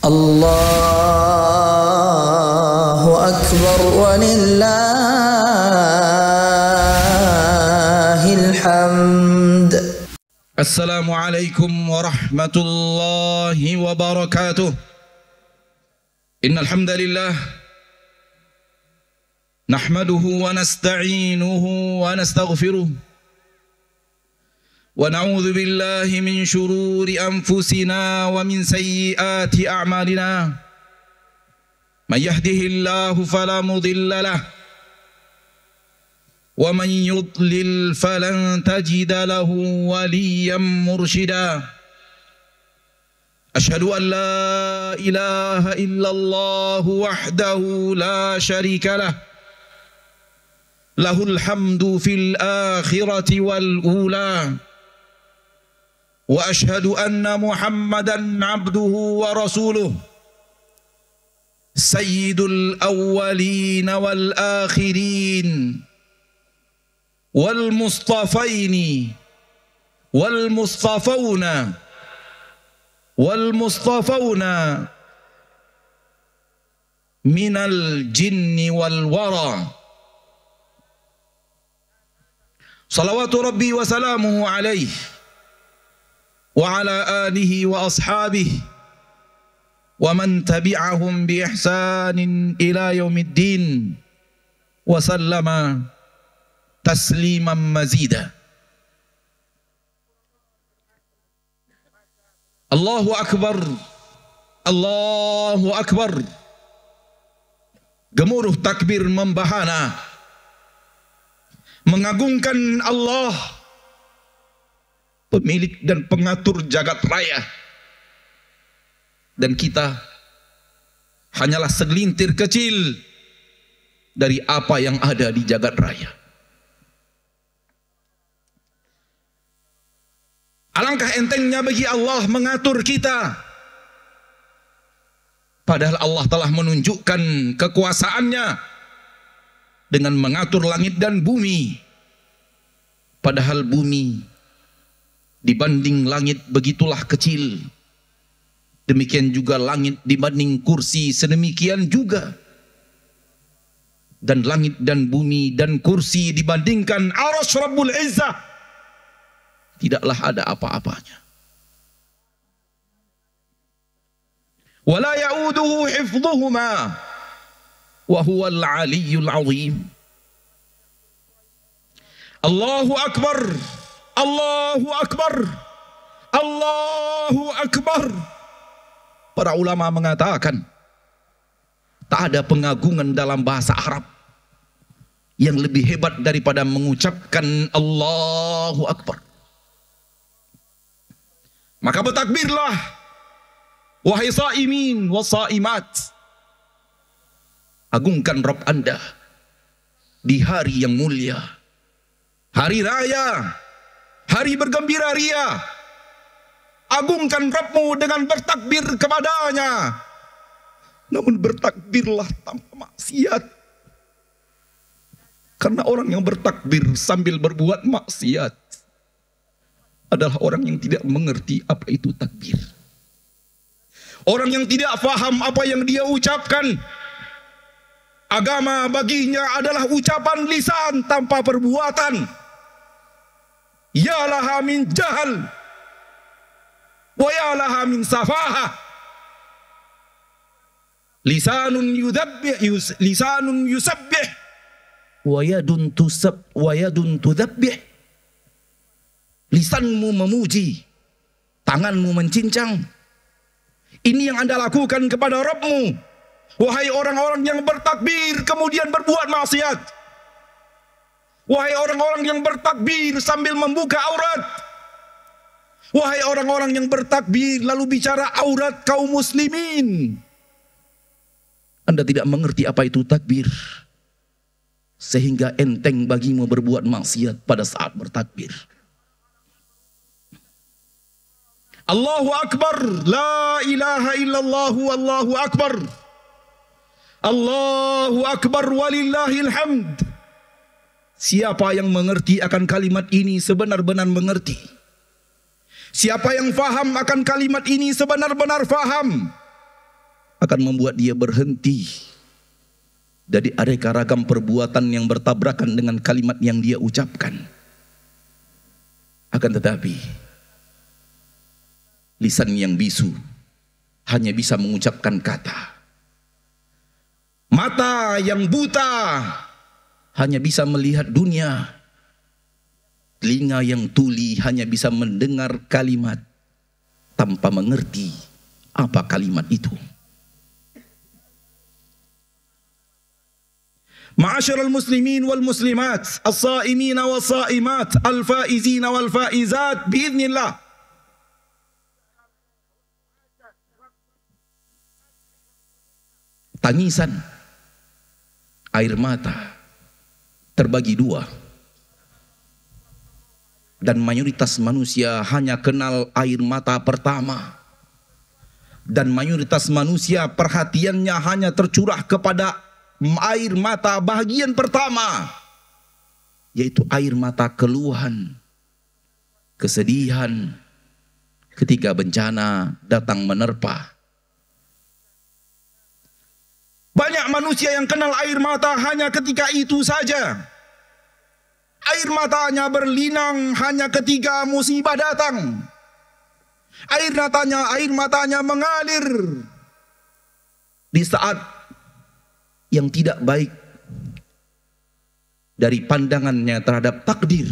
Allahu Akbar walillahil hamd. Assalamualaikum warahmatullahi wabarakatuh. Innal hamdalillah nahmaduhu wa nasta'inuhu wa nastaghfiruh wa na'udzu billahi min shururi anfusina wa min sayyiati a'malina. May yahdihillahu fala mudilla lahu wa man yudlil falan tajida lahu waliyan mursyida. Asyhadu an la ilaha illallah wahdahu la syarika lah. Lahul hamdu fil akhirati wal ula. Wa asyhadu anna Muhammadan abduhu wa rasuluh. Sayyidul awwalin wal akhirin. Wal mustafaini wal mustafawna wal mustafawna minal jinni wal wara. Salawatu rabbi wa salamuhu alaihi wa ala alihi wa ashabihi wa man tabi'ahum bi ihsanin ila yaumiddin wa sallama tasliman mazida. Allahu Akbar, Allahu Akbar. Gemuruh takbir membahana, mengagungkan Allah, pemilik dan pengatur jagat raya, dan kita hanyalah segelintir kecil dari apa yang ada di jagat raya. Alangkah entengnya bagi Allah mengatur kita, padahal Allah telah menunjukkan kekuasaannya dengan mengatur langit dan bumi. Padahal bumi dibanding langit begitulah kecil. Demikian juga langit dibanding kursi sedemikian juga. Dan langit dan bumi dan kursi dibandingkan Arsy Rabbul Izzah, tidaklah ada apa-apanya. Wala ya'uduhu hifdhuhuma wa huwal 'aliyyul 'azim. Allahu Akbar, Allahu Akbar, Allahu Akbar. Para ulama mengatakan tak ada pengagungan dalam bahasa Arab yang lebih hebat daripada mengucapkan Allahu Akbar. Maka bertakbirlah wahai saimin wa saimat. Agungkan Rabb Anda di hari yang mulia, hari raya, hari bergembira ria. Agungkan Rabbmu dengan bertakbir kepadanya. Namun bertakbirlah tanpa maksiat. Karena orang yang bertakbir sambil berbuat maksiat adalah orang yang tidak mengerti apa itu takbir. Orang yang tidak faham apa yang dia ucapkan. Agama baginya adalah ucapan lisan tanpa perbuatan. Ya laha min jahal wa ya laha min safaha. Lisanun yusabbih wa yadun tudzabbih. Lisanmu memuji, tanganmu mencincang. Ini yang Anda lakukan kepada Rabbmu. Wahai orang-orang yang bertakbir kemudian berbuat maksiat. Wahai orang-orang yang bertakbir sambil membuka aurat. Wahai orang-orang yang bertakbir lalu bicara aurat kaum muslimin. Anda tidak mengerti apa itu takbir, sehingga enteng bagimu berbuat maksiat pada saat bertakbir. Allahu Akbar, la ilaha illallah, Allahu Akbar, Allahu Akbar walillahil hamd. Siapa yang mengerti akan kalimat ini sebenar-benar mengerti. Siapa yang faham akan kalimat ini sebenar-benar faham. akan membuat dia berhenti dari aneka ragam perbuatan yang bertabrakan dengan kalimat yang dia ucapkan. Akan tetapi lisan yang bisu hanya bisa mengucapkan kata. Mata yang buta hanya bisa melihat dunia. Telinga yang tuli hanya bisa mendengar kalimat tanpa mengerti apa kalimat itu. Ma'asyiral muslimin wal muslimat, as-sa'imin was-sa'imat, al-faizin wal faizat biiznillah. Tangisan, air mata terbagi dua. Dan mayoritas manusia hanya kenal air mata pertama. Dan mayoritas manusia perhatiannya hanya tercurah kepada air mata bagian pertama, yaitu air mata keluhan, kesedihan ketika bencana datang menerpa. Banyak manusia yang kenal air mata hanya ketika itu saja. Air matanya berlinang hanya ketika musibah datang. Air matanya mengalir di saat yang tidak baik dari pandangannya terhadap takdir.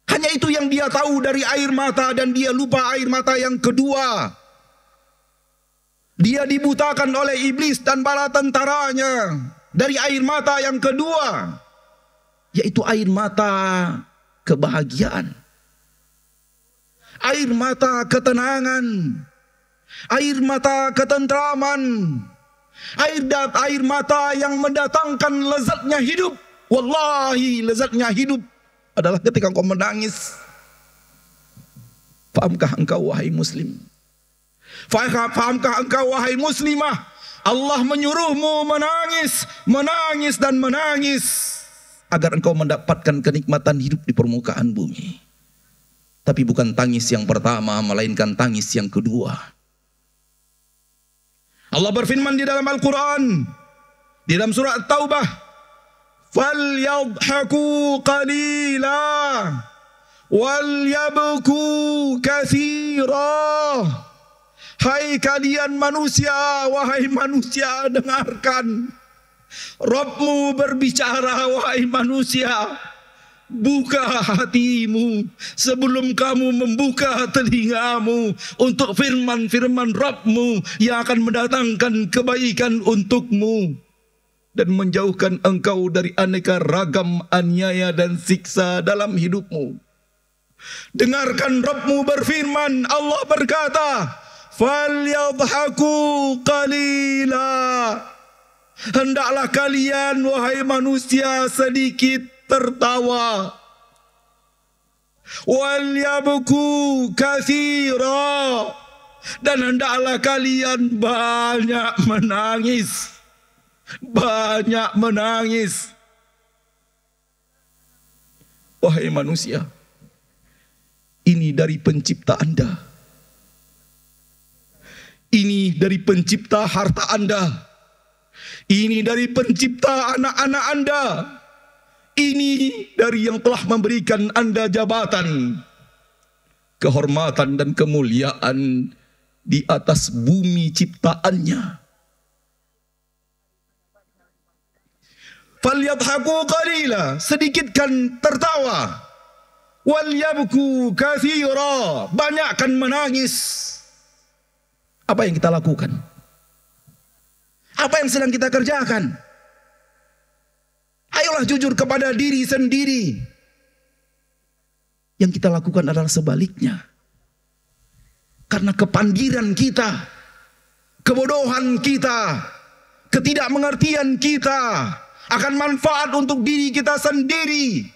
Hanya itu yang dia tahu dari air mata, dan dia lupa air mata yang kedua. Dia dibutakan oleh iblis dan bala tentaranya dari air mata yang kedua, yaitu air mata kebahagiaan, air mata ketenangan, air mata ketentraman, air mata yang mendatangkan lezatnya hidup. Wallahi, lezatnya hidup adalah ketika engkau menangis. Fahamkah engkau wahai muslim? Fahamkah engkau wahai muslimah? Allah menyuruhmu menangis, menangis dan menangis agar engkau mendapatkan kenikmatan hidup di permukaan bumi. Tapi bukan tangis yang pertama, melainkan tangis yang kedua. Allah berfirman di dalam Al-Quran, di dalam surah At-Taubah, فَلْيَضْحَكُوا قَلِيلًا وَلْيَبْكُوا كَثِيرًا. Hai kalian manusia, wahai manusia, dengarkan. Rabbmu berbicara, wahai manusia. Buka hatimu sebelum kamu membuka telingamu untuk firman-firman Rabbmu yang akan mendatangkan kebaikan untukmu dan menjauhkan engkau dari aneka ragam aniaya dan siksa dalam hidupmu. Dengarkan Rabbmu berfirman, Allah berkata, فَلْيَضْحَكُوا قَلِيلًا. Hendaklah kalian wahai manusia sedikit tertawa. وَلْيَبْكُوا كَثِيرًا. Dan hendaklah kalian banyak menangis. Banyak menangis. Wahai manusia, ini dari pencipta Anda. Ini dari pencipta harta Anda. Ini dari pencipta anak-anak Anda. Ini dari yang telah memberikan Anda jabatan, kehormatan dan kemuliaan di atas bumi ciptaannya. Falyadhaku qalila, sedikitkan tertawa. Walyabku katsira, banyakkan menangis. Apa yang kita lakukan? Apa yang sedang kita kerjakan? Ayolah jujur kepada diri sendiri. Yang kita lakukan adalah sebaliknya. Karena kepandiran kita, kebodohan kita, ketidakmengertian kita akan manfaat untuk diri kita sendiri.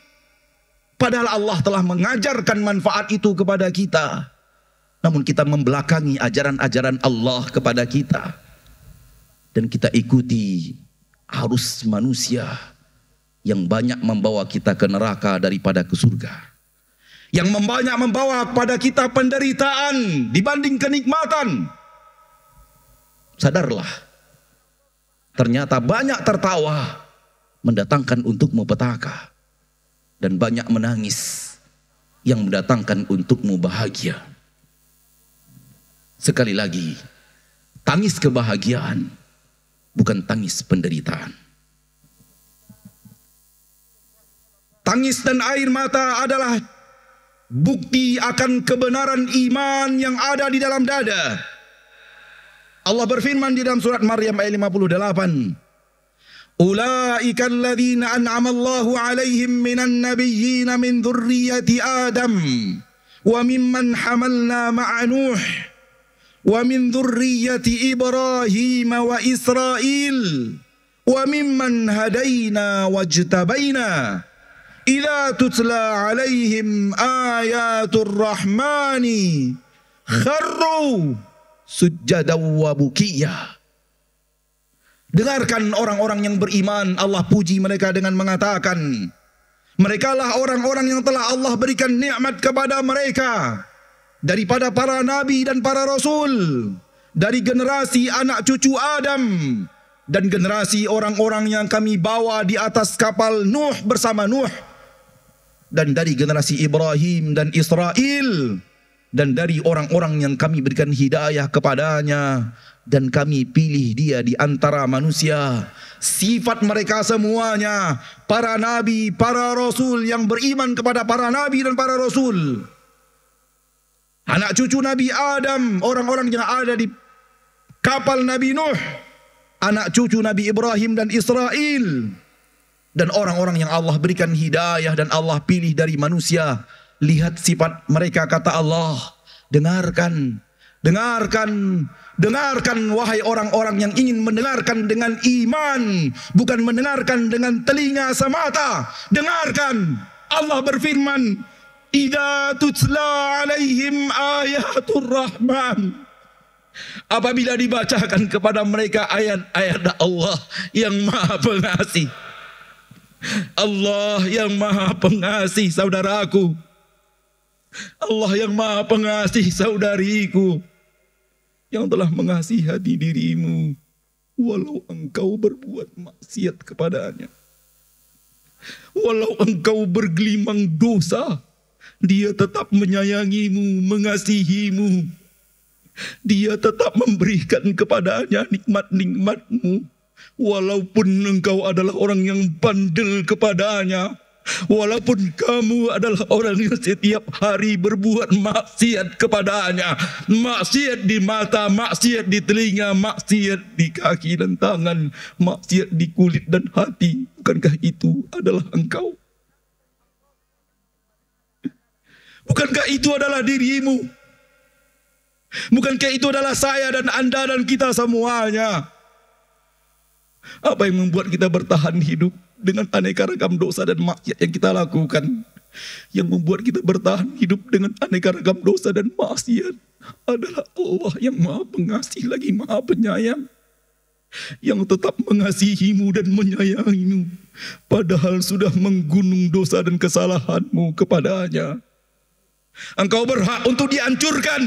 Padahal Allah telah mengajarkan manfaat itu kepada kita. Namun kita membelakangi ajaran-ajaran Allah kepada kita. Dan kita ikuti arus manusia yang banyak membawa kita ke neraka daripada ke surga. Yang banyak membawa kepada kita penderitaan dibanding kenikmatan. sadarlah. Ternyata banyak tertawa mendatangkan untukmu petaka, dan banyak menangis yang mendatangkan untukmu bahagia. Sekali lagi, tangis kebahagiaan bukan tangis penderitaan. Tangis dan air mata adalah bukti akan kebenaran iman yang ada di dalam dada. Allah berfirman di dalam surat Maryam ayat 58. Ulaika alladzina an'ama Allahu 'alaihim minan nabiyyin min dzurriyyati Adam wa mimman hamalna ma'a Nuh wa min dzurriyyati Ibrahim wa Israil wa mimman hadaina wajtabaina idza tutla 'alaihim ayatur rahmani kharru sujjadan wa bukiya. Dengarkan orang-orang yang beriman, Allah puji mereka dengan mengatakan, merekalah orang-orang yang telah Allah berikan nikmat kepada mereka daripada para nabi dan para rasul, dari generasi anak cucu Adam dan generasi orang-orang yang kami bawa di atas kapal Nuh bersama Nuh, dan dari generasi Ibrahim dan Israel, dan dari orang-orang yang kami berikan hidayah kepadanya dan kami pilih dia di antara manusia. Sifat mereka semuanya para nabi, para rasul yang beriman kepada para nabi dan para rasul, anak cucu Nabi Adam, orang-orang yang ada di kapal Nabi Nuh, anak cucu Nabi Ibrahim dan Israel, dan orang-orang yang Allah berikan hidayah dan Allah pilih dari manusia. Lihat sifat mereka, kata Allah. Dengarkan, dengarkan, dengarkan wahai orang-orang yang ingin mendengarkan dengan iman, bukan mendengarkan dengan telinga semata. Dengarkan, Allah berfirman, idza tutla alaihim ayatur rahman. Apabila dibacakan kepada mereka ayat-ayat Allah yang Maha Pengasih. Allah yang Maha Pengasih, saudaraku. Allah yang Maha Pengasih, saudariku, yang telah mengasihani dirimu walau engkau berbuat maksiat kepadanya, walau engkau bergelimang dosa, Dia tetap menyayangimu, mengasihimu. Dia tetap memberikan kepadanya nikmat-nikmatmu, walaupun engkau adalah orang yang bandel kepadanya. Walaupun kamu adalah orang yang setiap hari berbuat maksiat kepadanya, maksiat di mata, maksiat di telinga, maksiat di kaki dan tangan, maksiat di kulit dan hati, bukankah itu adalah engkau? Bukankah itu adalah dirimu? Bukankah itu adalah saya dan Anda dan kita semuanya? Apa yang membuat kita bertahan hidup dengan aneka ragam dosa dan maksiat yang kita lakukan? Yang membuat kita bertahan hidup dengan aneka ragam dosa dan maksiat adalah Allah yang Maha Pengasih lagi Maha Penyayang, yang tetap mengasihimu dan menyayangimu padahal sudah menggunung dosa dan kesalahanmu kepadanya. Engkau berhak untuk dihancurkan,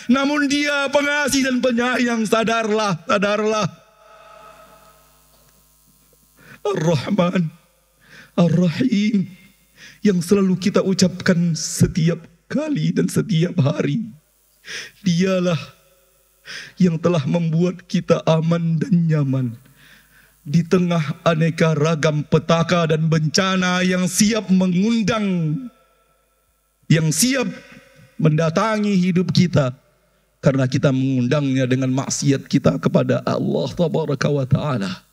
namun Dia pengasih dan penyayang. Sadarlah, sadarlah. Ar-Rahman, Ar-Rahim, yang selalu kita ucapkan setiap kali dan setiap hari. Dialah yang telah membuat kita aman dan nyaman di tengah aneka ragam petaka dan bencana yang siap mengundang, yang siap mendatangi hidup kita karena kita mengundangnya dengan maksiat kita kepada Allah Tabaraka wa Ta'ala.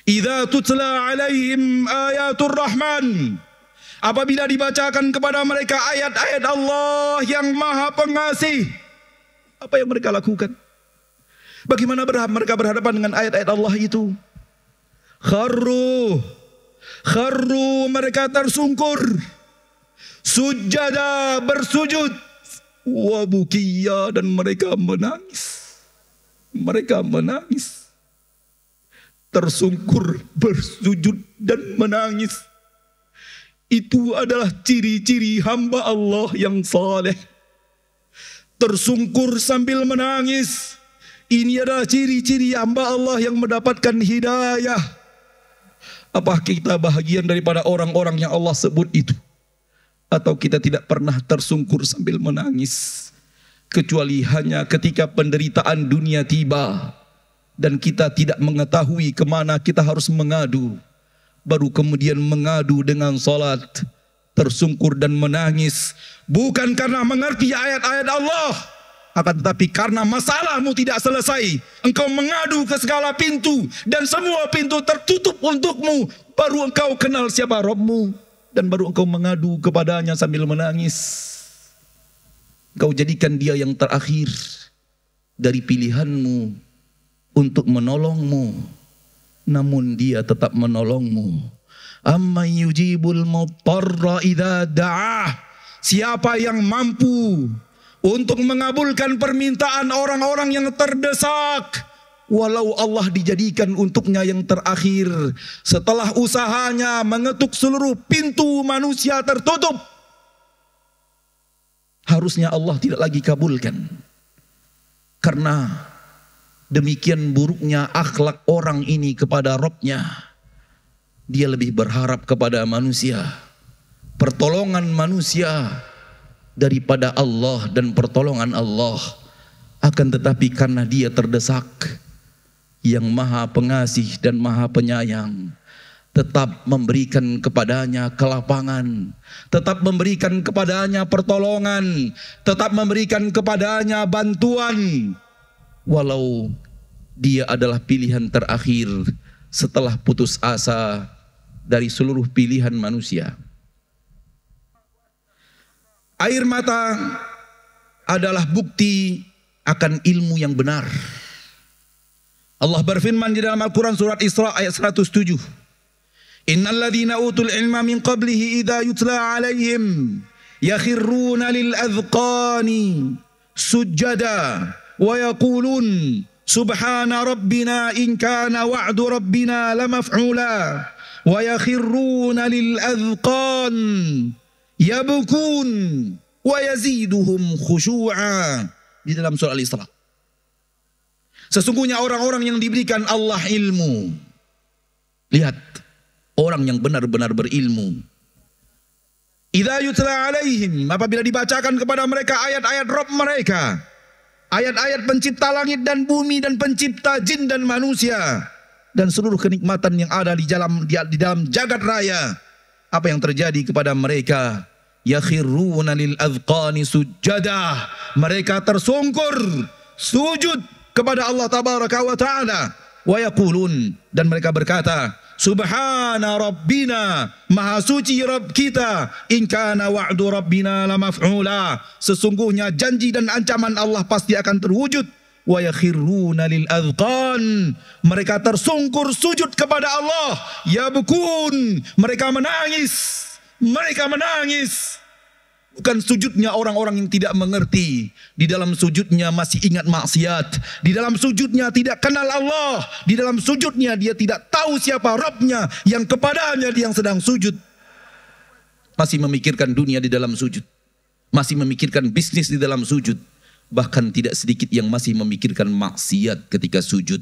Idza tutla alaihim ayatur rahman, apabila dibacakan kepada mereka ayat-ayat Allah yang Maha Pengasih, apa yang mereka lakukan? Bagaimana mereka berhadapan dengan ayat-ayat Allah itu? Kharru, mereka tersungkur, sujada, bersujud, wa bukiya, dan mereka menangis. Mereka menangis. Tersungkur, bersujud, dan menangis. Itu adalah ciri-ciri hamba Allah yang saleh. Tersungkur sambil menangis, Ini adalah ciri-ciri hamba Allah yang mendapatkan hidayah. Apakah kita bahagian daripada orang-orang yang Allah sebut itu? Atau kita tidak pernah tersungkur sambil menangis, kecuali hanya ketika penderitaan dunia tiba dan kita tidak mengetahui kemana kita harus mengadu, baru kemudian mengadu dengan salat, tersungkur dan menangis, bukan karena mengerti ayat-ayat Allah, akan tetapi karena masalahmu tidak selesai. Engkau mengadu ke segala pintu dan semua pintu tertutup untukmu, baru engkau kenal siapa Rabbmu. Dan baru engkau mengadu kepadanya sambil menangis. Engkau jadikan dia yang terakhir dari pilihanmu untuk menolongmu, namun dia tetap menolongmu. Amman yujibul muttarra idza da'ah. Siapa yang mampu untuk mengabulkan permintaan orang-orang yang terdesak, walau Allah dijadikan untuknya yang terakhir, setelah usahanya mengetuk seluruh pintu manusia tertutup, harusnya Allah tidak lagi kabulkan. Karena demikian buruknya akhlak orang ini kepada Rabbnya, dia lebih berharap kepada manusia, pertolongan manusia daripada Allah dan pertolongan Allah. Akan tetapi karena dia terdesak, yang maha pengasih dan maha penyayang tetap memberikan kepadanya kelapangan, tetap memberikan kepadanya pertolongan, tetap memberikan kepadanya bantuan, walau dia adalah pilihan terakhir setelah putus asa dari seluruh pilihan manusia. Air mata adalah bukti akan ilmu yang benar. Allah berfirman di dalam Al-Quran surat Isra ayat 107. Innal ladzina utul ilma min qablihi idza yutla alaihim yakhirruna lil adhqani sujada wa yaqulun subhana rabbina in kana wa'du rabbina lamaf'ula wa yakhirruna lil adhqan yabkun wa yaziduhum khushu'a. Di dalam surah Al-Isra. Sesungguhnya orang-orang yang diberikan Allah ilmu. Lihat, orang yang benar-benar berilmu. Idza yutla alaihim, apabila dibacakan kepada mereka ayat-ayat Rabb mereka, ayat-ayat pencipta langit dan bumi dan pencipta jin dan manusia, dan seluruh kenikmatan yang ada di dalam jagat raya, apa yang terjadi kepada mereka? Yakhiruna lil adhqani sujada. Mereka tersungkur sujud kepada Allah tabaraka wa ta'ala. Wa yaqulun, dan mereka berkata, subhana rabbina, maha suci Rabb kita, in kana wa'du rabbina lamaf'ula, sesungguhnya janji dan ancaman Allah pasti akan terwujud. Wa yakhiruna lil adhqan, mereka tersungkur sujud kepada Allah. Yabkun, mereka menangis. Mereka menangis. Bukan sujudnya orang-orang yang tidak mengerti. Di dalam sujudnya masih ingat maksiat. Di dalam sujudnya tidak kenal Allah. Di dalam sujudnya dia tidak tahu siapa Rabbnya yang kepadanya dia yang sedang sujud. Masih memikirkan dunia di dalam sujud. Masih memikirkan bisnis di dalam sujud. Bahkan tidak sedikit yang masih memikirkan maksiat ketika sujud.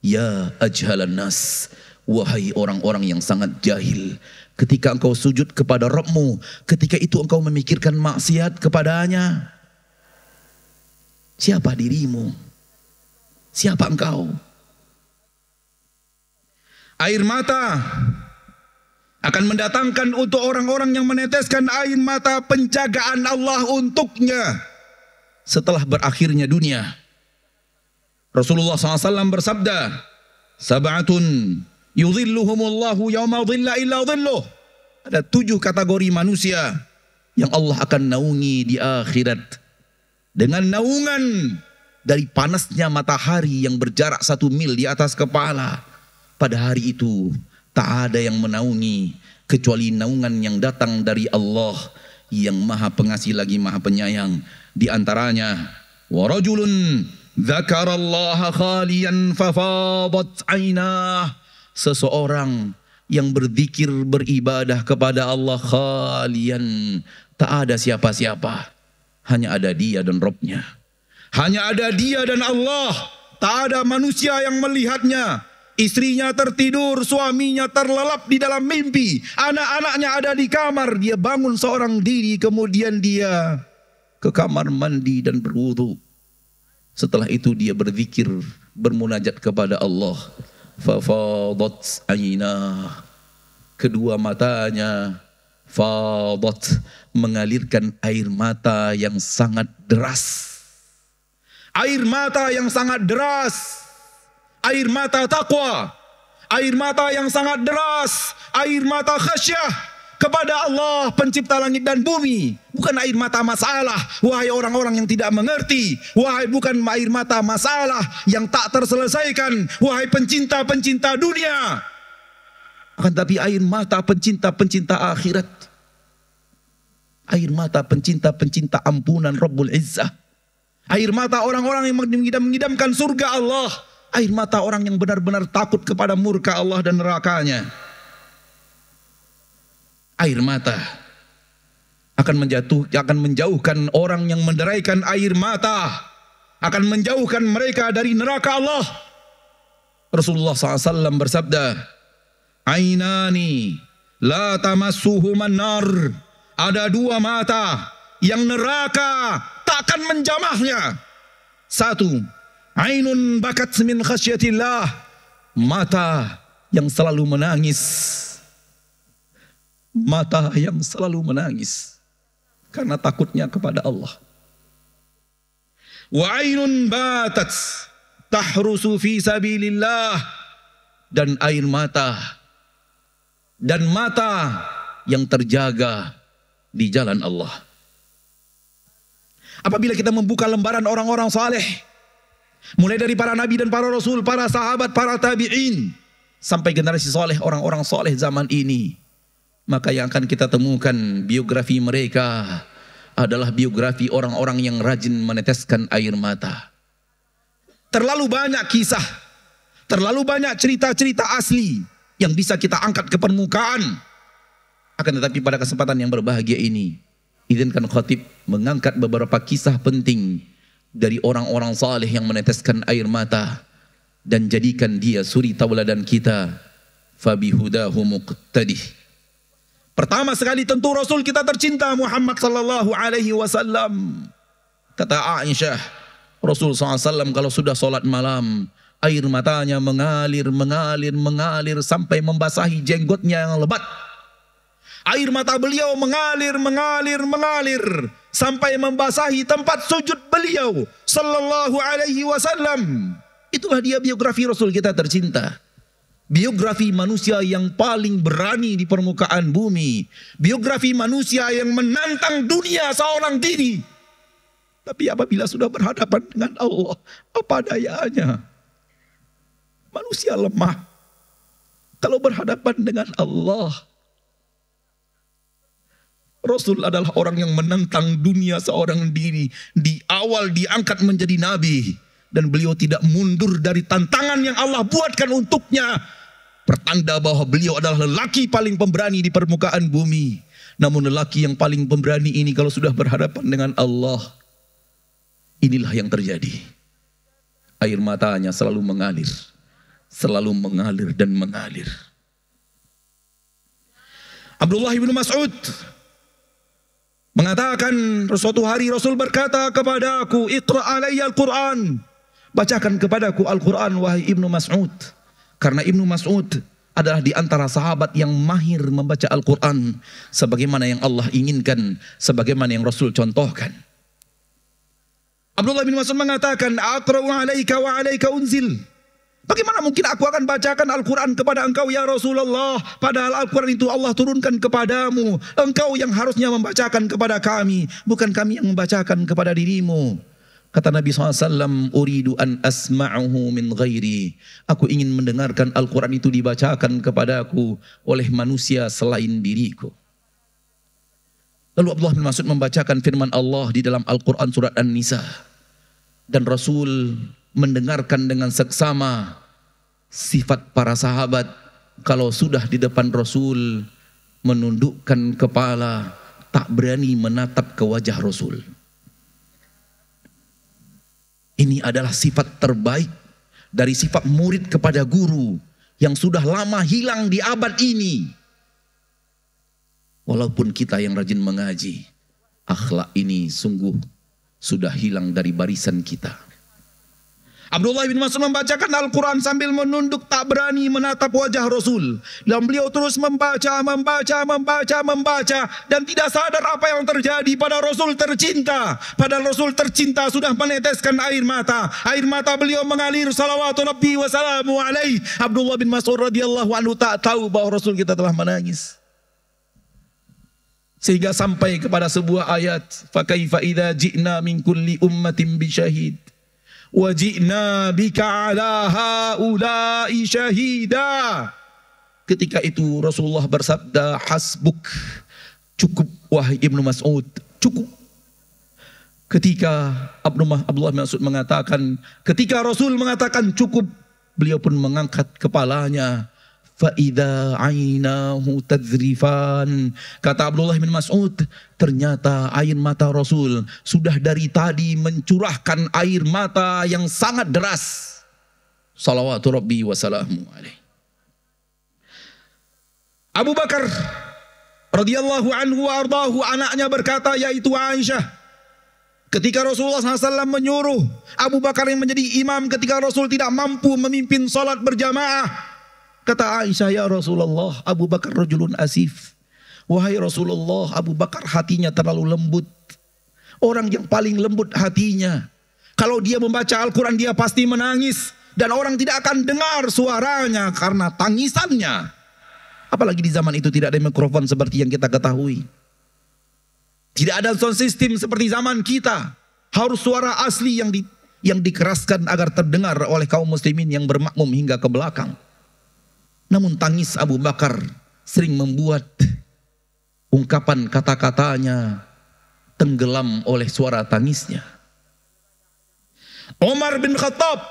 Ya ajhalan nas, wahai orang-orang yang sangat jahil. Ketika engkau sujud kepada Rabbmu, ketika itu engkau memikirkan maksiat kepadanya. Siapa dirimu? Siapa engkau? Air mata akan mendatangkan untuk orang-orang yang meneteskan air mata penjagaan Allah untuknya setelah berakhirnya dunia. Rasulullah SAW bersabda, sab'atun yudhilluhumullahu yawma dhilla illa dhilluh. Ada 7 kategori manusia yang Allah akan naungi di akhirat dengan naungan dari panasnya matahari yang berjarak 1 mil di atas kepala. Pada hari itu tak ada yang menaungi kecuali naungan yang datang dari Allah yang maha pengasih lagi maha penyayang. Di antaranya wa rajulun dzakarallaha khaliyan fafadat ainah, seseorang yang berzikir beribadah kepada Allah khalian, tak ada siapa-siapa, hanya ada dia dan Rabbnya, hanya ada dia dan Allah, tak ada manusia yang melihatnya. Istrinya tertidur, suaminya terlelap di dalam mimpi, anak-anaknya ada di kamar. Dia bangun seorang diri, kemudian dia ke kamar mandi dan berwudu. Setelah itu dia berzikir, bermunajat kepada Allah. Fafadat aynah, kedua matanya fadat, mengalirkan air mata yang sangat deras. Air mata yang sangat deras. Air mata taqwa, air mata yang sangat deras, air mata khasyah kepada Allah pencipta langit dan bumi. Bukan air mata masalah, wahai orang-orang yang tidak mengerti. Wahai bukan air mata masalah yang tak terselesaikan, wahai pencinta-pencinta dunia. Akan tapi air mata pencinta-pencinta akhirat. Air mata pencinta-pencinta ampunan Rabbul Izzah. Air mata orang-orang yang mengidam-ngidamkan surga Allah. Air mata orang yang benar-benar takut kepada murka Allah dan nerakanya. Air mata akan menjauhkan orang yang menderaikan air mata, akan menjauhkan mereka dari neraka Allah. Rasulullah SAW bersabda, Ainani la tamassuhuman nar. Ada dua mata yang neraka takkan menjamahnya. Satu, ainun bakat min khasyatillah, mata yang selalu menangis. Mata yang selalu menangis karena takutnya kepada Allah. Wa ainun batat tahrusu fi sabilillah, dan air mata dan mata yang terjaga di jalan Allah. Apabila kita membuka lembaran orang-orang saleh, mulai dari para nabi dan para rasul, para sahabat, para tabi'in, sampai generasi soleh, orang-orang soleh zaman ini, maka yang akan kita temukan biografi mereka adalah biografi orang-orang yang rajin meneteskan air mata. Terlalu banyak kisah, terlalu banyak cerita-cerita asli yang bisa kita angkat ke permukaan. Akan tetapi pada kesempatan yang berbahagia ini, izinkan khatib mengangkat beberapa kisah penting dari orang-orang saleh yang meneteskan air mata dan jadikan dia suri tauladan kita. Fabihudahu muqtadih. Pertama sekali tentu Rasul kita tercinta Muhammad sallallahu alaihi wasallam. Kata Aisyah, Rasul SAW kalau sudah solat malam, air matanya mengalir sampai membasahi jenggotnya yang lebat. Air mata beliau mengalir sampai membasahi tempat sujud beliau sallallahu alaihi wasallam. Itulah dia biografi Rasul kita tercinta. Biografi manusia yang paling berani di permukaan bumi. Biografi manusia yang menantang dunia seorang diri. Tapi apabila sudah berhadapan dengan Allah, apa dayanya? Manusia lemah. Kalau berhadapan dengan Allah, Rasul adalah orang yang menentang dunia seorang diri. Di awal diangkat menjadi nabi, dan beliau tidak mundur dari tantangan yang Allah buatkan untuknya. Pertanda bahwa beliau adalah lelaki paling pemberani di permukaan bumi. Namun lelaki yang paling pemberani ini kalau sudah berhadapan dengan Allah, inilah yang terjadi. Air matanya selalu mengalir dan mengalir. Abdullah bin Mas'ud mengatakan, suatu hari Rasul berkata kepadaku, Iqra alayya al-Quran. Bacakan kepadaku Al-Quran, wahai Ibnu Mas'ud. Karena Ibnu Mas'ud adalah di antara sahabat yang mahir membaca Al-Quran sebagaimana yang Allah inginkan, sebagaimana yang Rasul contohkan. Abdullah bin Mas'ud mengatakan, Aqra'u alaika wa alaika unzil. Bagaimana mungkin aku akan bacakan Al-Quran kepada engkau ya Rasulullah, padahal Al-Quran itu Allah turunkan kepadamu. Engkau yang harusnya membacakan kepada kami, bukan kami yang membacakan kepada dirimu. Kata Nabi SAW, Uridu an asma'uhu min ghairi. Aku ingin mendengarkan Al-Quran itu dibacakan kepadaku oleh manusia selain diriku. Lalu Abdullah bin Mas'ud membacakan firman Allah di dalam Al-Quran surat An-Nisa. Dan Rasul mendengarkan dengan seksama. Sifat para sahabat kalau sudah di depan Rasul menundukkan kepala, tak berani menatap ke wajah Rasul. Ini adalah sifat terbaik dari sifat murid kepada guru yang sudah lama hilang di abad ini. Walaupun kita yang rajin mengaji, akhlak ini sungguh sudah hilang dari barisan kita. Abdullah bin Mas'ud membacakan Al-Quran sambil menunduk, tak berani menatap wajah Rasul. Dan beliau terus membaca, dan tidak sadar apa yang terjadi pada Rasul tercinta. Padahal Rasul tercinta sudah meneteskan air mata. Air mata beliau mengalir, salawatu Rabbi wa salamu alaih. Abdullah bin Mas'ud radhiyallahu anhu tak tahu bahwa Rasul kita telah menangis. Sehingga sampai kepada sebuah ayat, fakaifa idza ji'na min kulli ummatin bisyahid wa ji'na bika ala haula'i syahida. Ketika itu Rasulullah bersabda, hasbuk, cukup wahai Ibnu Mas'ud, cukup. Ketika Abdullah bin Mas'ud mengatakan, ketika Rasul mengatakan cukup, beliau pun mengangkat kepalanya. Fa'idha ainahu tadzrifan. Kata Abdullah bin Mas'ud, ternyata air mata Rasul sudah dari tadi mencurahkan air mata yang sangat deras. Salawatu Rabbi wa salamu alaih. Abu Bakar radhiyallahu anhu wa ardahu, anaknya berkata, yaitu Aisyah, ketika Rasulullah SAW menyuruh Abu Bakar yang menjadi imam ketika Rasul tidak mampu memimpin salat berjamaah, kata Aisyah, ya Rasulullah, Abu Bakar rajulun asif. Wahai Rasulullah, Abu Bakar hatinya terlalu lembut. Orang yang paling lembut hatinya. Kalau dia membaca Al-Quran dia pasti menangis. Dan orang tidak akan dengar suaranya karena tangisannya. Apalagi di zaman itu tidak ada mikrofon seperti yang kita ketahui. Tidak ada sound system seperti zaman kita. Harus suara asli yang dikeraskan agar terdengar oleh kaum muslimin yang bermakmum hingga ke belakang. Namun tangis Abu Bakar sering membuat ungkapan kata-katanya tenggelam oleh suara tangisnya. Umar bin Khattab,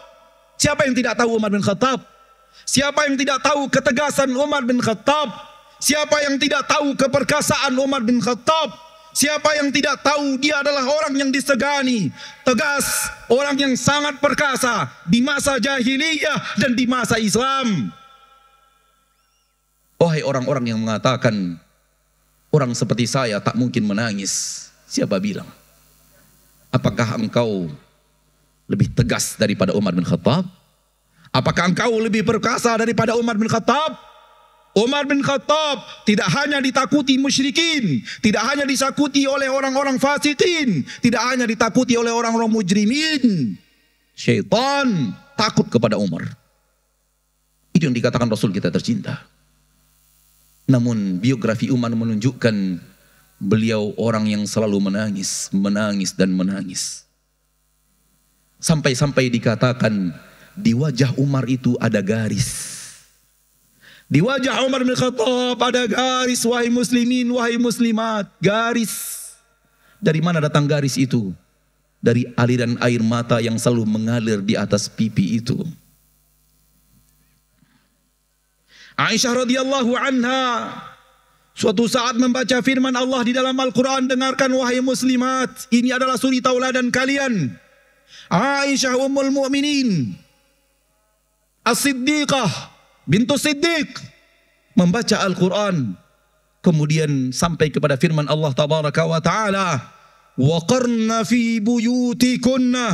siapa yang tidak tahu Umar bin Khattab? Siapa yang tidak tahu ketegasan Umar bin Khattab? Siapa yang tidak tahu keperkasaan Umar bin Khattab? Siapa yang tidak tahu dia adalah orang yang disegani, tegas, orang yang sangat perkasa di masa jahiliyah dan di masa Islam. Wahai orang-orang yang mengatakan orang seperti saya tak mungkin menangis. Siapa bilang? Apakah engkau lebih tegas daripada Umar bin Khattab? Apakah engkau lebih perkasa daripada Umar bin Khattab? Umar bin Khattab tidak hanya ditakuti musyrikin, tidak hanya disakuti oleh orang-orang fasikin, tidak hanya ditakuti oleh orang-orang mujrimin. Syaitan takut kepada Umar. Itu yang dikatakan Rasul kita tercinta. Namun biografi Umar menunjukkan beliau orang yang selalu menangis, menangis dan menangis. Sampai-sampai dikatakan di wajah Umar itu ada garis. Di wajah Umar bin Khattab ada garis, wahai muslimin, wahai muslimat, garis. Dari mana datang garis itu? Dari aliran air mata yang selalu mengalir di atas pipi itu. Aisyah radhiyallahu anha suatu saat membaca firman Allah di dalam Al-Quran, dengarkan wahai muslimat, ini adalah suri tauladan kalian. Aisyah ummul mu'minin As-Siddiqah bintu Siddiq membaca Al-Quran, kemudian sampai kepada firman Allah tabaraka wa ta'ala, wa qarna fi buyutikunna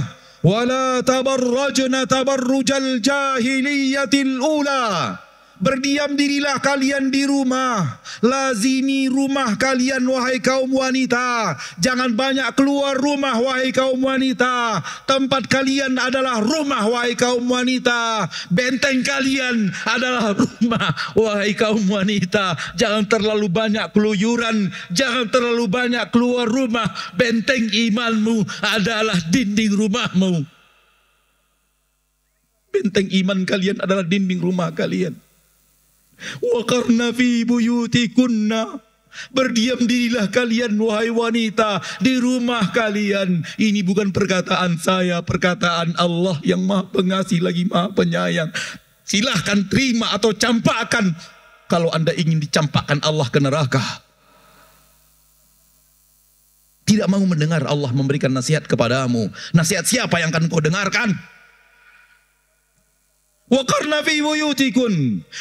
wa la tabarrajna tabarrujal jahiliyatil ula. Berdiam dirilah kalian di rumah, lazimi rumah kalian wahai kaum wanita. Jangan banyak keluar rumah wahai kaum wanita. Tempat kalian adalah rumah wahai kaum wanita. Benteng kalian adalah rumah wahai kaum wanita. Jangan terlalu banyak keluyuran, jangan terlalu banyak keluar rumah. Benteng imanmu adalah dinding rumahmu. Benteng iman kalian adalah dinding rumah kalian. Wa qarna fi buyutikunna, berdiam dirilah kalian wahai wanita di rumah kalian. Ini bukan perkataan saya, perkataan Allah yang Maha Pengasih lagi Maha Penyayang. Silahkan terima atau campakkan kalau Anda ingin dicampakkan Allah ke neraka. Tidak mau mendengar Allah memberikan nasihat kepadamu. Nasihat siapa yang akan kau dengarkan? وقرن في بيوتكن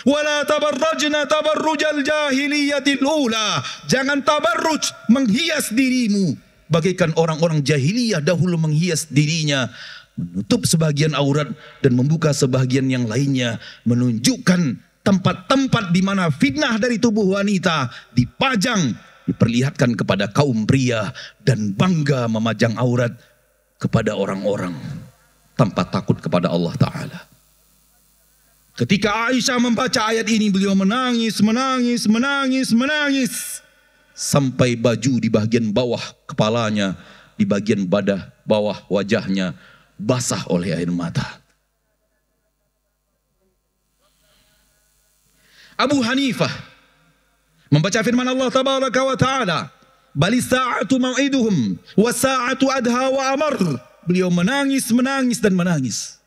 ولا تبرجن تبرج الجاهلية الأولى. Jangan tabarruj, menghias dirimu bagaikan orang-orang jahiliyah dahulu menghias dirinya, menutup sebagian aurat dan membuka sebagian yang lainnya, menunjukkan tempat-tempat di mana fitnah dari tubuh wanita dipajang, diperlihatkan kepada kaum pria, dan bangga memajang aurat kepada orang-orang tanpa takut kepada Allah Ta'ala. Ketika Aisyah membaca ayat ini, beliau menangis, menangis, menangis, menangis. Sampai baju di bagian bawah kepalanya, di bagian bawah wajahnya basah oleh air mata. Abu Hanifah membaca firman Allah Tabaraka wa Ta'ala, Balis sa'atu maw'iduhum, wa sa'atu adha wa amar. Beliau menangis, menangis, dan menangis.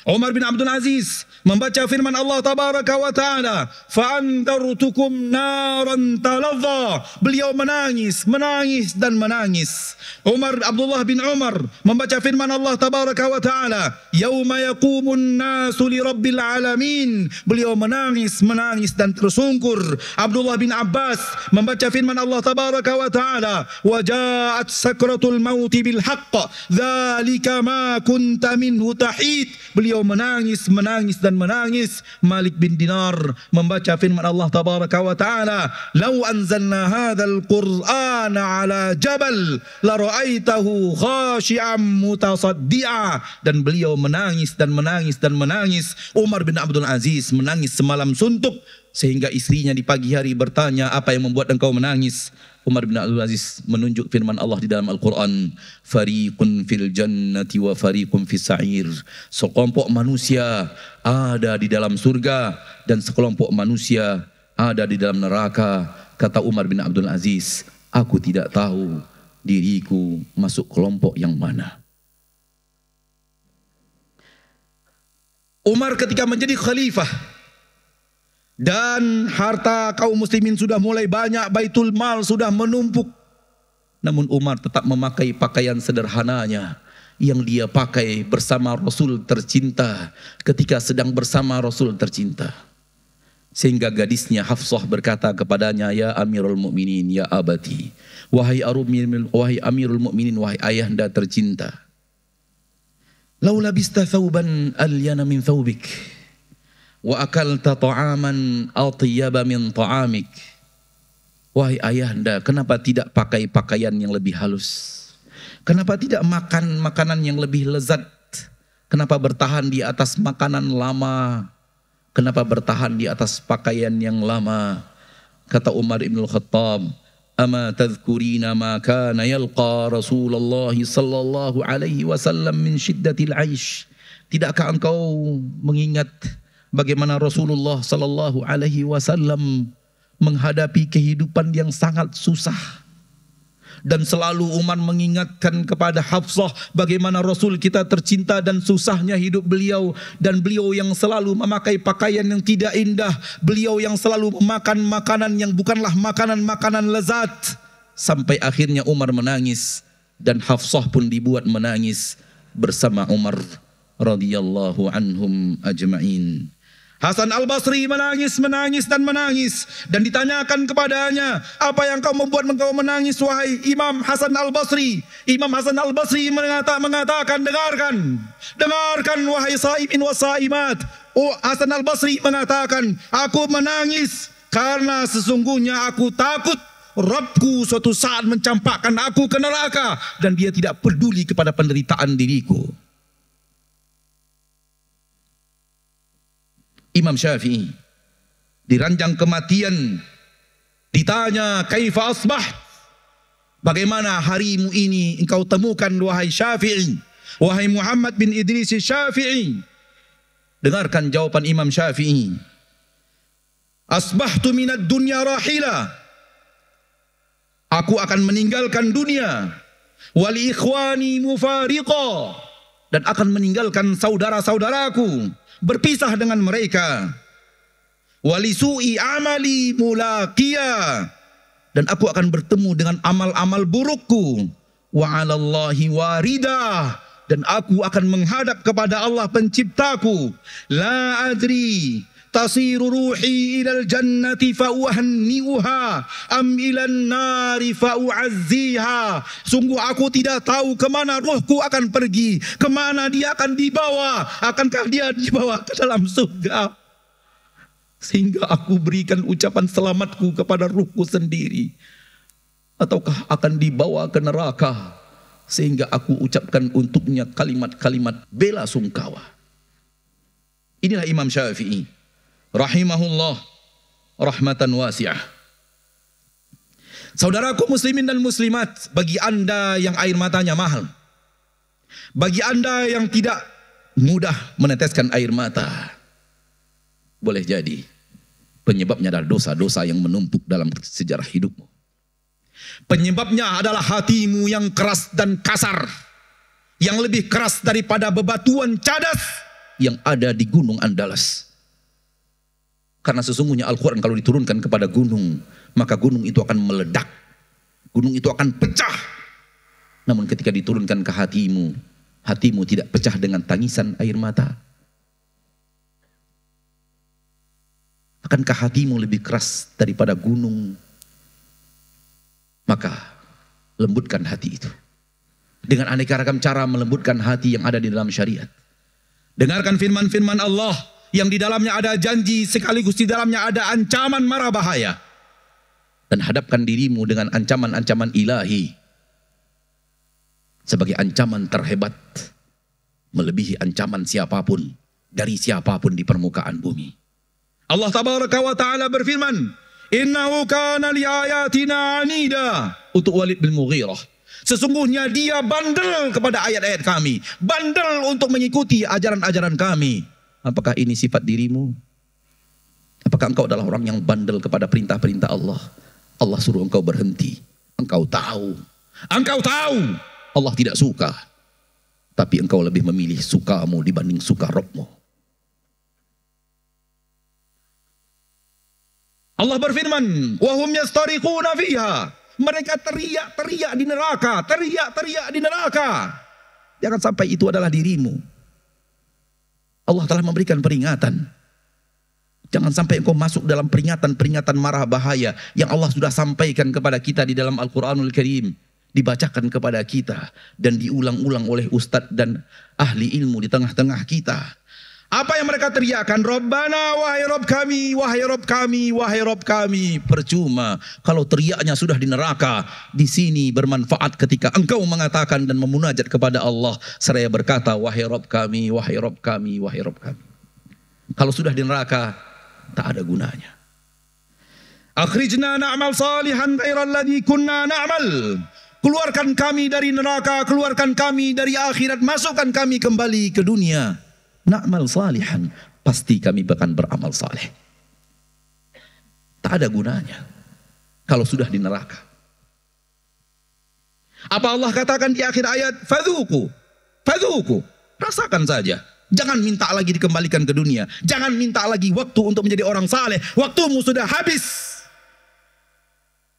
Umar bin Abdul Aziz membaca firman Allah Tabaraka wa Ta'ala, Fa'andartukum naran taladha. Beliau menangis, menangis, dan menangis. Abdullah bin Umar membaca firman Allah Tabaraka wa Ta'ala, Yauma yaqumun nasu li rabbil alamin. Beliau menangis, menangis, dan tersungkur. Abdullah bin Abbas membaca firman Allah Tabaraka wa Ta'ala, Waja'at sakratul mauti bil haqq, Dzalika ma kunta minhu tahid. Beliau menangis, menangis, dan menangis. Malik bin Dinar membaca firman Allah Tabaraka wa Ta'ala, Lau anzalna hadzal Qur'ana ala jabal la ra'aitahu khashi'an mutasaddi'a. Dan beliau menangis dan menangis dan menangis. Umar bin Abdul Aziz menangis semalam suntuk sehingga istrinya di pagi hari bertanya, apa yang membuat engkau menangis? Umar bin Abdul Aziz menunjuk firman Allah di dalam Al-Quran, Fariqun fil jannati wa fariqun fis sa'ir. Sekelompok manusia ada di dalam surga dan sekelompok manusia ada di dalam neraka. Kata Umar bin Abdul Aziz, aku tidak tahu diriku masuk kelompok yang mana. Umar ketika menjadi khalifah dan harta kaum muslimin sudah mulai banyak, baitul mal sudah menumpuk, namun Umar tetap memakai pakaian sederhananya yang dia pakai bersama Rasul tercinta ketika sedang bersama Rasul tercinta. Sehingga gadisnya Hafsah berkata kepadanya, Ya Amirul Mukminin, ya abati, wahai Amirul Mukminin, wahai ayahanda tercinta, laula bista thawban alyana min thawbik wa akalta ta'aman atyaba min ta'amik. Wahai ayahanda, kenapa tidak pakai pakaian yang lebih halus? Kenapa tidak makan makanan yang lebih lezat? Kenapa bertahan di atas makanan lama? Kenapa bertahan di atas pakaian yang lama? Kata Umar ibn al-Khattab, Ama tadhkurina ma kana yalqa Rasulullah sallallahu alaihi wasallam min shiddatil aish. Tidakkah engkau mengingat bagaimana Rasulullah sallallahu alaihi wasallam menghadapi kehidupan yang sangat susah? Dan selalu Umar mengingatkan kepada Hafsah bagaimana Rasul kita tercinta dan susahnya hidup beliau. Dan beliau yang selalu memakai pakaian yang tidak indah, beliau yang selalu memakan makanan yang bukanlah makanan-makanan lezat. Sampai akhirnya Umar menangis dan Hafsah pun dibuat menangis bersama Umar radhiyallahu anhum ajma'in. Hasan al-Basri menangis, menangis, dan menangis. Dan ditanyakan kepadanya, apa yang kau membuat engkau menangis, wahai Imam Hasan al-Basri? Imam Hasan al-Basri mengatakan, dengarkan wahai saimin wa saimat. Hasan al-Basri mengatakan, aku menangis karena sesungguhnya aku takut Rabbku suatu saat mencampakkan aku ke neraka dan dia tidak peduli kepada penderitaan diriku. Imam Syafi'i di ranjang kematian ditanya, kaifa asbah? Bagaimana harimu ini engkau temukan wahai Syafi'i, wahai Muhammad bin Idris Syafi'i? Dengarkan jawaban Imam Syafi'i. Asbahtu minad dunya rahila. Aku akan meninggalkan dunia. Wali ikhwani mufariqa. Dan akan meninggalkan saudara-saudaraku, berpisah dengan mereka. Wali su'i amali mulaqiya. Dan aku akan bertemu dengan amal-amal burukku. Wa 'alallahi waridah. dan aku akan menghadap kepada Allah penciptaku. La adri tasiru ruhi ilal jannati fa'uhanni'uha am ilan nari fa'u'azziha. Sungguh aku tidak tahu kemana ruhku akan pergi, kemana dia akan dibawa. Akankah dia dibawa ke dalam surga, sehingga aku berikan ucapan selamatku kepada ruhku sendiri, ataukah akan dibawa ke neraka sehingga aku ucapkan untuknya kalimat-kalimat bela sungkawa. Inilah Imam Syafi'i rahimahullah rahmatan wasi'ah. Saudaraku muslimin dan muslimat, bagi Anda yang air matanya mahal, bagi Anda yang tidak mudah meneteskan air mata, boleh jadi penyebabnya adalah dosa-dosa yang menumpuk dalam sejarah hidupmu. Penyebabnya adalah hatimu yang keras dan kasar, yang lebih keras daripada bebatuan cadas yang ada di gunung Andalas. Karena sesungguhnya Al-Quran kalau diturunkan kepada gunung, maka gunung itu akan meledak, gunung itu akan pecah. Namun ketika diturunkan ke hatimu, hatimu tidak pecah dengan tangisan air mata. Akankah hatimu lebih keras daripada gunung? Maka lembutkan hati itu dengan aneka ragam cara melembutkan hati yang ada di dalam syariat. Dengarkan firman-firman Allah yang di dalamnya ada janji sekaligus di dalamnya ada ancaman mara bahaya. Dan hadapkan dirimu dengan ancaman-ancaman ilahi sebagai ancaman terhebat, melebihi ancaman siapapun dari siapapun di permukaan bumi. Allah tabaraka wa ta'ala berfirman, innahu kana li ayatina anida, untuk Walid bin Mughirah. Sesungguhnya dia bandel kepada ayat-ayat kami, bandel untuk mengikuti ajaran-ajaran kami. Apakah ini sifat dirimu? Apakah engkau adalah orang yang bandel kepada perintah-perintah Allah? Allah suruh engkau berhenti, engkau tahu Allah tidak suka, tapi engkau lebih memilih sukamu dibanding suka Rabbmu. Allah berfirman, wahum yastariquna fiha. Mereka teriak-teriak di neraka, teriak-teriak di neraka. Jangan sampai itu adalah dirimu. Allah telah memberikan peringatan. Jangan sampai engkau masuk dalam peringatan-peringatan marah bahaya yang Allah sudah sampaikan kepada kita di dalam Al-Quranul Karim. Dibacakan kepada kita dan diulang-ulang oleh ustadz dan ahli ilmu di tengah-tengah kita. Apa yang mereka teriakkan? Rabbana, wahai Rabb kami, wahai Rabb kami, wahai Rabb kami. Percuma kalau teriaknya sudah di neraka. Di sini bermanfaat ketika engkau mengatakan dan memunajat kepada Allah seraya berkata, wahai Rabb kami, wahai Rabb kami, wahai Rabb kami. Kalau sudah di neraka, tak ada gunanya. Akhrijna na'mal salihan ghairal ladzi kunna na'mal. Keluarkan kami dari neraka, keluarkan kami dari akhirat, masukkan kami kembali ke dunia. Na'mal salihan, pasti kami akan beramal saleh. Tak ada gunanya kalau sudah di neraka. Apa Allah katakan di akhir ayat? Fadhuku, rasakan saja. Jangan minta lagi dikembalikan ke dunia. Jangan minta lagi waktu untuk menjadi orang saleh. Waktumu sudah habis.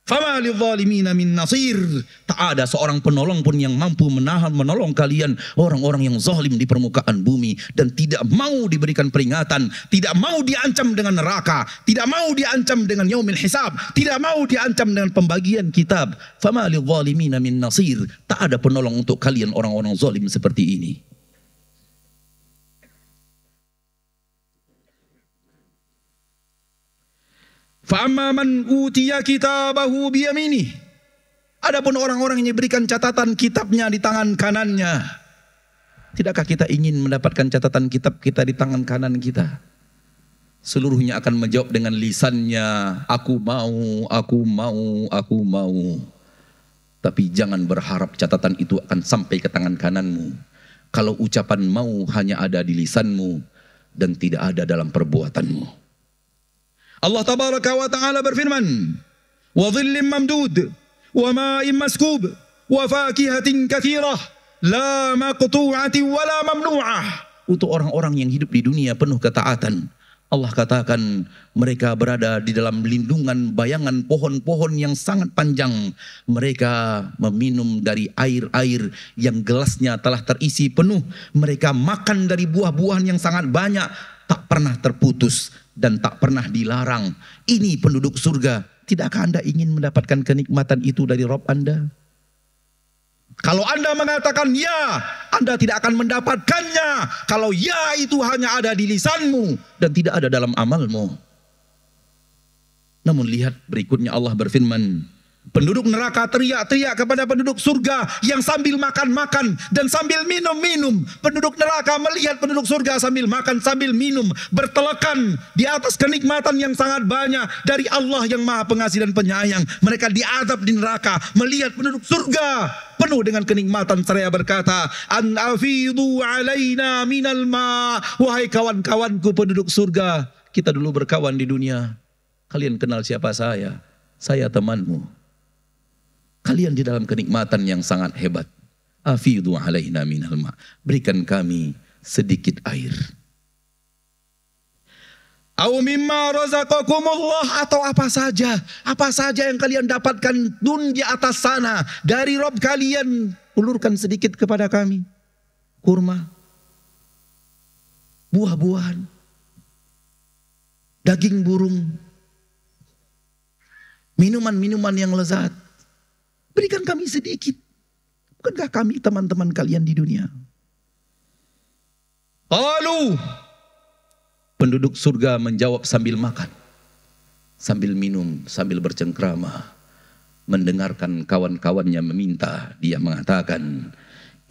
Fama lidzalimina min nasir. Tak ada seorang penolong pun yang mampu menolong kalian, orang-orang yang zalim di permukaan bumi, dan tidak mau diberikan peringatan, tidak mau diancam dengan neraka, tidak mau diancam dengan yaumil hisab, tidak mau diancam dengan pembagian kitab. Fama lidzalimina min nasir. Tak ada penolong untuk kalian orang-orang zalim seperti ini. Fa'amma man utiya kitabahu biyaminih. Adapun orang-orang yang diberikan catatan kitabnya di tangan kanannya. Tidakkah kita ingin mendapatkan catatan kitab kita di tangan kanan kita? Seluruhnya akan menjawab dengan lisannya, aku mau, aku mau, aku mau. Tapi jangan berharap catatan itu akan sampai ke tangan kananmu. Kalau ucapan mau hanya ada di lisanmu dan tidak ada dalam perbuatanmu. Allah tabaraka wa ta'ala berfirman, wa dhillim mamdud, wa ma'in maskub, wa fakihatin kathirah, la maqtu'atin wa la mamnu'ah. Untuk orang-orang yang hidup di dunia penuh ketaatan, Allah katakan mereka berada di dalam lindungan bayangan pohon-pohon yang sangat panjang. Mereka meminum dari air-air yang gelasnya telah terisi penuh. Mereka makan dari buah-buahan yang sangat banyak, tak pernah terputus dan tak pernah dilarang. Ini penduduk surga. Tidakkah Anda ingin mendapatkan kenikmatan itu dari Rabb Anda? Kalau Anda mengatakan ya, Anda tidak akan mendapatkannya. Kalau ya itu hanya ada di lisanmu dan tidak ada dalam amalmu. Namun lihat berikutnya Allah berfirman, penduduk neraka teriak-teriak kepada penduduk surga yang sambil makan-makan dan sambil minum-minum. Penduduk neraka melihat penduduk surga sambil makan, sambil minum, bertelekan di atas kenikmatan yang sangat banyak dari Allah yang Maha Pengasih dan Penyayang. Mereka diazab di neraka melihat penduduk surga penuh dengan kenikmatan. Seraya berkata, an afidu alaina minal ma. Wahai kawan-kawanku penduduk surga, kita dulu berkawan di dunia. Kalian kenal siapa saya? Saya temanmu. Kalian di dalam kenikmatan yang sangat hebat. Afidu alaina minal ma. Berikan kami sedikit air. Au mimma razaqakumullah, atau apa saja yang kalian dapatkan di atas sana dari Rabb kalian, ulurkan sedikit kepada kami. Kurma, buah-buahan, daging burung, minuman-minuman yang lezat. Berikan kami sedikit. Bukankah kami teman-teman kalian di dunia? Qalu, penduduk surga menjawab sambil makan, sambil minum, sambil bercengkrama, mendengarkan kawan-kawannya meminta. Dia mengatakan,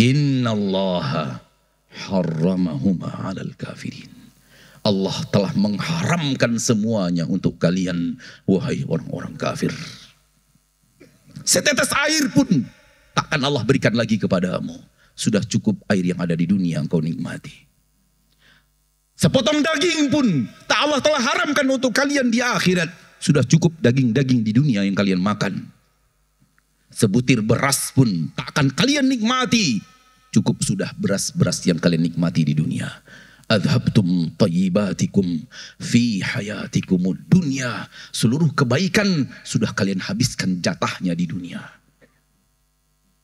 innallaha harramahuma 'alal kafirin. Allah telah mengharamkan semuanya untuk kalian, wahai orang-orang kafir. Setetes air pun takkan Allah berikan lagi kepadamu. Sudah cukup air yang ada di dunia engkau nikmati. Sepotong daging pun tak Allah telah haramkan untuk kalian di akhirat. Sudah cukup daging-daging di dunia yang kalian makan. Sebutir beras pun tak akan kalian nikmati. Cukup sudah beras-beras yang kalian nikmati di dunia. Adhabtum tayyibatikum fi hayatikumud dunya. Seluruh kebaikan sudah kalian habiskan jatahnya di dunia.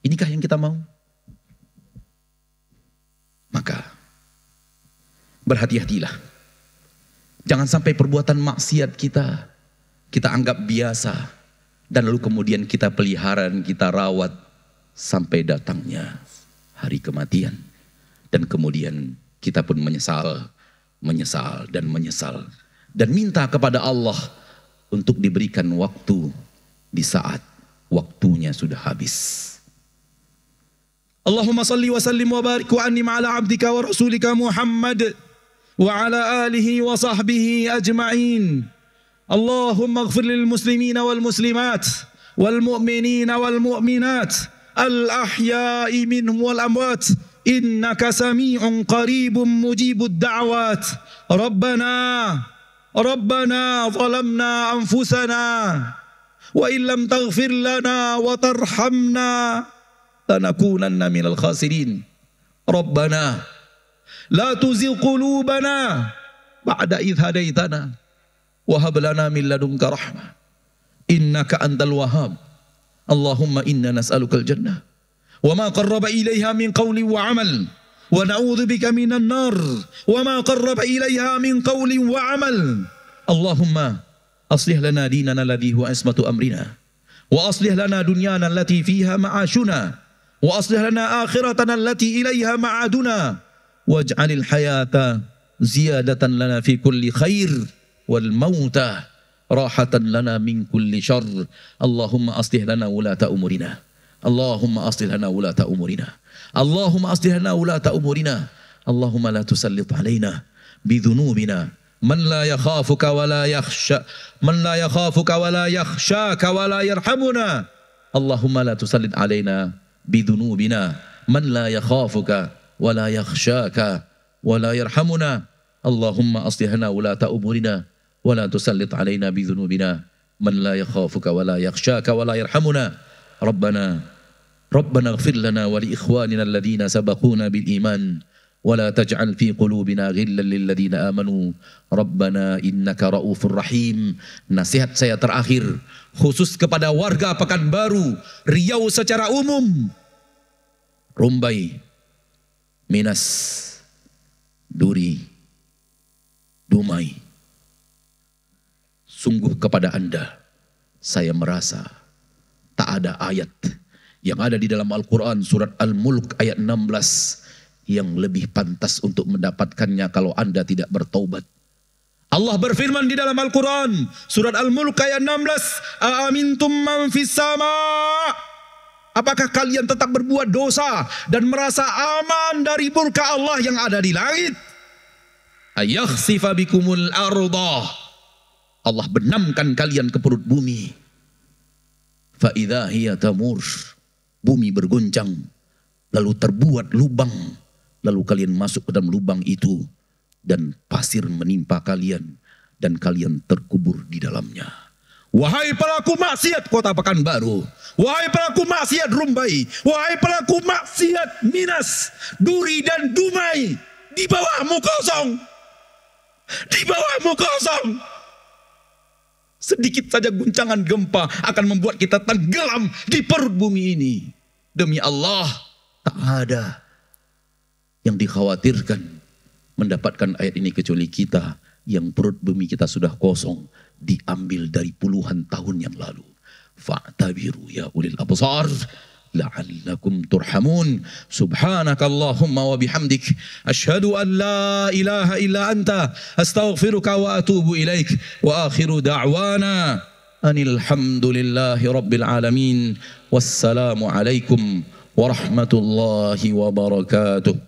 Inikah yang kita mau? Maka berhati-hatilah. Jangan sampai perbuatan maksiat kita anggap biasa. Dan lalu kemudian kita pelihara dan kita rawat sampai datangnya hari kematian. Dan kemudian kita pun menyesal. Dan minta kepada Allah untuk diberikan waktu di saat waktunya sudah habis. Allahumma salli wa sallim wa barik wa an'im ala abdika wa rasulika Muhammad wa ala alihi wa sahbihi ajma'in. Allahumma ighfir lil muslimina wal muslimat wal mu'minina wal mu'minat al ahya'i minhum wal amwat. Innaka sami'un qaribun mujibud da'wat. Rabbana zalamna anfusana wa illam taghfir lana wa tarhamna lanakunanna minal khasirin. Rabbana la tuzigh qulubana ba'da idh hadaitana wa hab lana min ladunka rahmah innaka antal wahhab. Allahumma inna nas'aluka al-jannah wa ma qarraba ilayha min qawli wa amal wa na'udzu bika minan nar wa ma qarraba ilayha min qawli wa amal. Allahumma aslih lana dinana alladhi huwa ismatu amrina wa aslih lana dunyana allati fiha ma'ashuna wa aslih lana akhiratana allati ilayha ma'aduna waj'alil hayata ziyadatan lana fi kulli khair wal mauta rahatan lana min kulli syarr. Allahumma aslih lana wulata umurina. Allahumma aslih lana wulata umurina. Allahumma aslih lana wulata umurina. Allahumma la tusallit alaina bidhunubina man la yakhafuka wa la yakhshaka wa la yarhamuna. Allahumma la tusallit alaina bidhunubina man la yakhafuka wa la yakhshaka wa la yarhamuna. Allahumma aslih lana wulata umurina wa la tusallit alaina bidhunubina man la yakhafuka wa la yakhshaka wa la yarhamuna. Rabbana ighfir lana wa li ikhwanina alladhina sabaquna bil iman ولا تجعل في قلوبنا غلا للذين آمنوا ربنا إنك رؤوف رحيم. Nasihat saya terakhir khusus kepada warga Pekanbaru, Riau secara umum, Rumbai, Minas, Duri, Dumai. Sungguh kepada Anda saya merasa tak ada ayat yang ada di dalam Al-Quran surat Al-Mulk ayat 16 yang lebih pantas untuk mendapatkannya kalau Anda tidak bertaubat. Allah berfirman di dalam Al-Quran surat Al-Mulk ayat 16, "Aamintum man fis sama?" Apakah kalian tetap berbuat dosa dan merasa aman dari murka Allah yang ada di langit? Ayakhsifa bikumul ardah. Allah benamkan kalian ke perut bumi. Fa idza hiya tamur. Bumi bergoncang, lalu terbuat lubang, lalu kalian masuk ke dalam lubang itu dan pasir menimpa kalian dan kalian terkubur di dalamnya. Wahai pelaku maksiat Kota Pekanbaru, wahai pelaku maksiat Rumbai, wahai pelaku maksiat Minas, Duri dan Dumai, di bawahmu kosong. Di bawahmu kosong. Sedikit saja guncangan gempa akan membuat kita tenggelam di perut bumi ini. Demi Allah, tak ada yang dikhawatirkan mendapatkan ayat ini kecuali kita yang perut bumi kita sudah kosong, diambil dari puluhan tahun yang lalu. Fa'tabiru ya ulil absar la'allakum turhamun. Subhanakallahumma wa bihamdik asyhadu an la ilaha illa anta astaghfiruka wa atubu ilaik wa akhiru da'wana anil hamdulillahi rabbil alamin. Wassalamu alaikum warahmatullahi wabarakatuh.